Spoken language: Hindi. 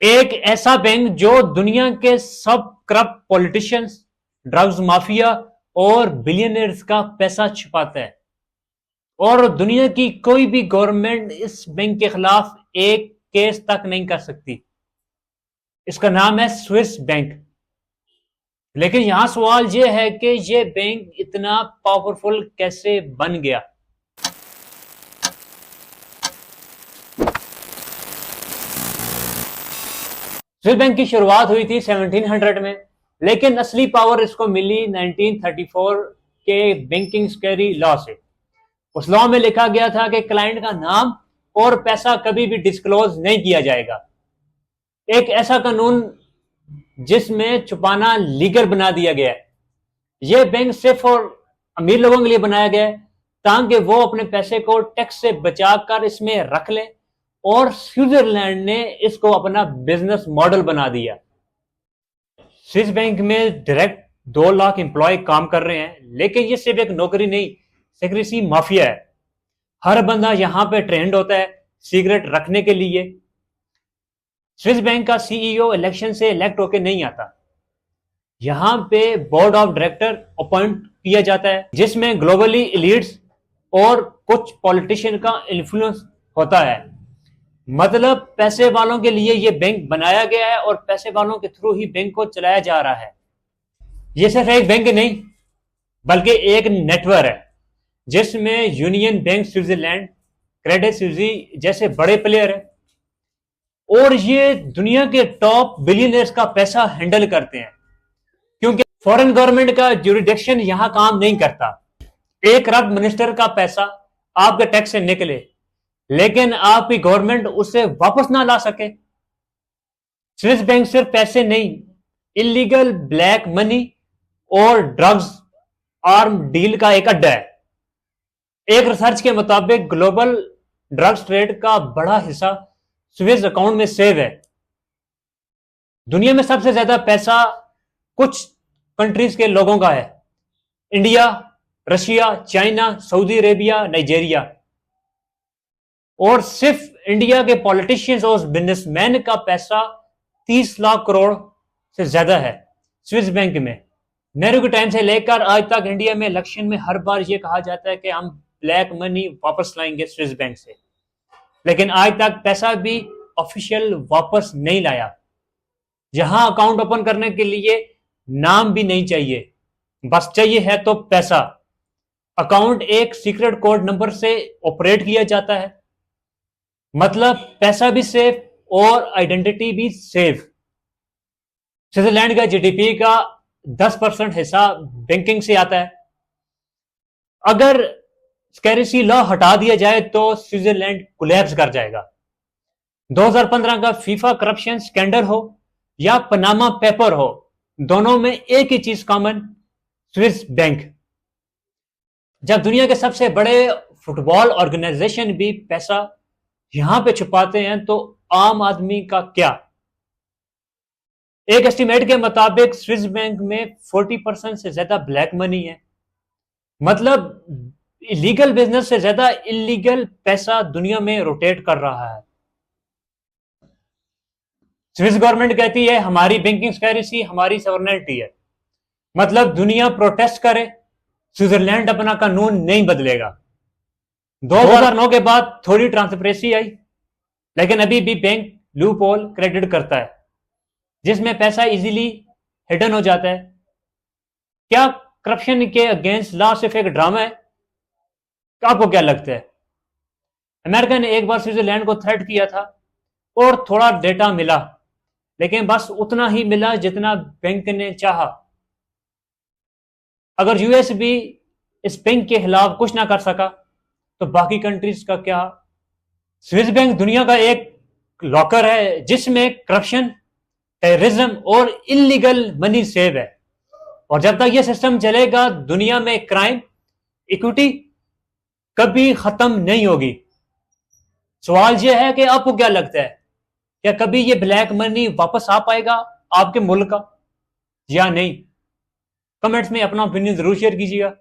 एक ऐसा बैंक जो दुनिया के सब करप्ट पॉलिटिशियंस, ड्रग्स माफिया और बिलियनर्स का पैसा छुपाता है, और दुनिया की कोई भी गवर्नमेंट इस बैंक के खिलाफ एक केस तक नहीं कर सकती। इसका नाम है स्विस बैंक। लेकिन यहां सवाल यह है कि यह बैंक इतना पावरफुल कैसे बन गया। स्विस बैंक की शुरुआत हुई थी 1700 में, लेकिन असली पावर इसको मिली 1934 के बैंकिंग स्कैरी लॉ से। उस लॉ में लिखा गया था कि क्लाइंट का नाम और पैसा कभी भी डिस्क्लोज नहीं किया जाएगा। एक ऐसा कानून जिसमें छुपाना लीगल बना दिया गया है। यह बैंक सिर्फ और अमीर लोगों के लिए बनाया गया है ताकि वो अपने पैसे को टैक्स से बचाकर इसमें रख ले, और स्विट्जरलैंड ने इसको अपना बिजनेस मॉडल बना दिया। स्विस बैंक में डायरेक्ट 2 लाख एम्प्लॉय काम कर रहे हैं, लेकिन ये सिर्फ एक नौकरी नहीं, सिक्रेसी माफिया है। हर बंदा यहां पे ट्रेंड होता है सिगरेट रखने के लिए। स्विस बैंक का सीईओ इलेक्शन से इलेक्ट होकर नहीं आता। यहां पे बोर्ड ऑफ डायरेक्टर अपॉइंट किया जाता है, जिसमें ग्लोबली एलीट्स और कुछ पॉलिटिशियन का इन्फ्लुएंस होता है। मतलब पैसे वालों के लिए यह बैंक बनाया गया है और पैसे वालों के थ्रू ही बैंक को चलाया जा रहा है। यह सिर्फ एक बैंक नहीं, बल्कि एक नेटवर्क है जिसमें union bank Switzerland, Credit Suisse जैसे बड़े प्लेयर है, और ये दुनिया के टॉप बिलियनर्स का पैसा हैंडल करते हैं, क्योंकि फॉरेन गवर्नमेंट का ज्यूरिडिक्शन यहां काम नहीं करता। एक अरब मिनिस्टर का पैसा आपके टैक्स से निकले, लेकिन आपकी गवर्नमेंट उसे वापस ना ला सके। स्विस बैंक सिर्फ पैसे नहीं, इलीगल ब्लैक मनी और ड्रग्स आर्म डील का एक अड्डा है। एक रिसर्च के मुताबिक ग्लोबल ड्रग्स ट्रेड का बड़ा हिस्सा स्विस अकाउंट में सेव है। दुनिया में सबसे ज्यादा पैसा कुछ कंट्रीज के लोगों का है: India, Russia, China, Saudi Arabia, Nigeria. और सिर्फ इंडिया के पॉलिटिशियंस और बिजनेसमैन का पैसा 30 लाख करोड़ से ज्यादा है स्विस बैंक में। नेहरू के टाइम से लेकर आज तक इंडिया में इलेक्शन में हर बार यह कहा जाता है कि हम ब्लैक मनी वापस लाएंगे स्विस बैंक से, लेकिन आज तक पैसा भी ऑफिशियल वापस नहीं लाया। यहां अकाउंट ओपन करने के लिए नाम भी नहीं चाहिए, बस चाहिए है तो पैसा। अकाउंट एक सीक्रेट कोड नंबर से ऑपरेट किया जाता है, मतलब पैसा भी सेफ और आइडेंटिटी भी सेफ। स्विट्जरलैंड का जीडीपी का 10% हिस्सा बैंकिंग से आता है। अगर स्कैरेसी लॉ हटा दिया जाए तो स्विट्जरलैंड कोलैप्स कर जाएगा। 2015 का फीफा करप्शन स्कैंडल हो या पनामा पेपर हो, दोनों में एक ही चीज कॉमन: स्विस बैंक। जब दुनिया के सबसे बड़े फुटबॉल ऑर्गेनाइजेशन भी पैसा यहां पे छुपाते हैं, तो आम आदमी का क्या? एक एस्टिमेट के मुताबिक स्विस बैंक में 40% से ज्यादा ब्लैक मनी है। मतलब इलीगल बिजनेस से ज्यादा इलीगल पैसा दुनिया में रोटेट कर रहा है। स्विस गवर्नमेंट कहती है हमारी बैंकिंग सिक्योरिटी हमारी सॉवरेनिटी है। मतलब दुनिया प्रोटेस्ट करे, स्विट्जरलैंड अपना कानून नहीं बदलेगा। 2009 के बाद थोड़ी ट्रांसपेरेंसी आई, लेकिन अभी भी बैंक लूप होल क्रेडिट करता है, जिसमें पैसा इजीली हिडन हो जाता है। क्या करप्शन के अगेंस्ट लॉ सिर्फ एक ड्रामा है? आपको क्या लगता है? अमेरिका ने एक बार स्विट्जरलैंड को थ्रेट किया था और थोड़ा डेटा मिला, लेकिन बस उतना ही मिला जितना बैंक ने चाहा। अगर यूएस भी इस बैंक के खिलाफ कुछ ना कर सका, तो बाकी कंट्रीज का क्या? स्विस बैंक दुनिया का एक लॉकर है जिसमें करप्शन, टेररिज्म और इलीगल मनी सेव है। और जब तक यह सिस्टम चलेगा, दुनिया में क्राइम, इक्विटी कभी खत्म नहीं होगी। सवाल यह है कि आपको क्या लगता है, क्या कभी ये ब्लैक मनी वापस आ पाएगा आपके मुल्क का या नहीं? कमेंट्स में अपना ओपिनियन जरूर शेयर कीजिएगा।